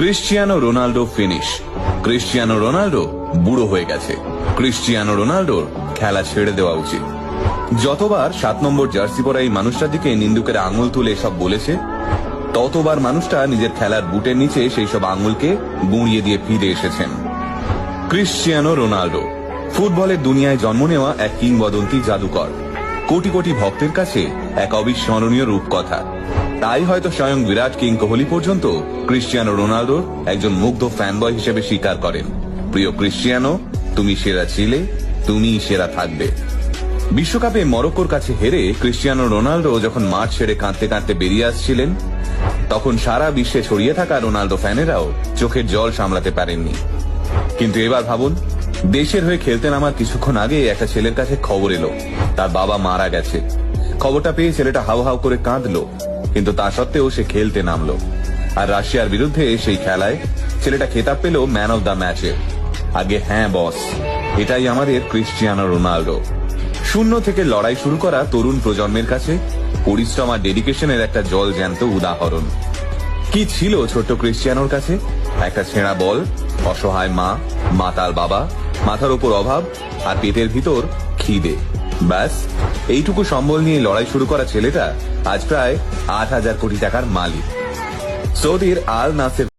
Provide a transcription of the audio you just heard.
Cristiano Ronaldo finish. Cristiano Ronaldo বুড়ো হয়ে গেছে। ক্রিশ্চিয়ানো রোনাল্ডোর খেলা ছেড়ে দেওয়া উচিত। যতবার 7 নম্বর জার্সি পরা এই মানুষটার দিকে নিন্দুকের আঙুল তুলে সব বলেছে, ততবার মানুষটা নিজের খেলার বুটের নিচে সেই সব আঙুলকে গুঁড়িয়ে দিয়ে ফিরে এসেছেন। ক্রিশ্চিয়ানো রোনাল্ডো ফুটবলের দুনিয়ায় জন্ম নেওয়া এক কিংবদন্তি জাদুকর, কোটি কোটি ভক্তের কাছে এক অবিস্মরণীয় রূপকথা। তাই হয়তো স্বয়ং বিরাট কিং কোহলি পর্যন্ত ক্রিশ্চিয়ানো রোনাল্ডোর একজন মুগ্ধ ফ্যানবয় হিসেবে স্বীকার করেন, প্রিয় ক্রিশ্চিয়ানো, তুমি সেরা ছিলে, তুমিই সেরা থাকবে। বিশ্বকাপে মরক্কোর কাছে হেরে ক্রিশ্চিয়ানো রোনাল্ডো যখন মাঠ ছেড়ে কাঁদতে কাঁদতে বেরিয়ে আসছিলেন, তখন সারা বিশ্বে ছড়িয়ে থাকা রোনাল্ডো ফ্যানেরাও চোখের জল সামলাতে পারেননি। কিন্তু এবার ভাবুন, দেশের হয়ে খেলতে নামার কিছুক্ষণ আগে একটা ছেলের কাছে খবর এলো তার বাবা মারা গেছে। খবরটা পেয়ে ছেলেটা হাউ হাউ করে কাঁদলো, কিন্তু তা সত্ত্বেও সে খেলতে নামলো। আর রাশিয়ার বিরুদ্ধে সেই খেলায় ছেলেটা খেতাব পেল ম্যান অব দ্য ম্যাচের। আগে হ্যাঁ বস, এটাই আমাদের ক্রিশ্চিয়ানো রোনাল্ডো। শূন্য থেকে লড়াই শুরু করা তরুণ প্রজন্মের কাছে পরিশ্রম আর ডেডিকেশনের একটা জল জ্যান্ত উদাহরণ। কি ছিল ছোট্ট ক্রিশ্চিয়ানোর কাছে? একটা ছেঁড়া বল, অসহায় মা, মাতাল বাবা, মাথার উপর অভাব আর পেটের ভিতর খিদে। ব্যাস এইটুকু সম্বল নিয়ে লড়াই শুরু করা ছেলেটা আজ প্রায় 8,000 কোটি টাকার মালিক। সৌদির আল নাসের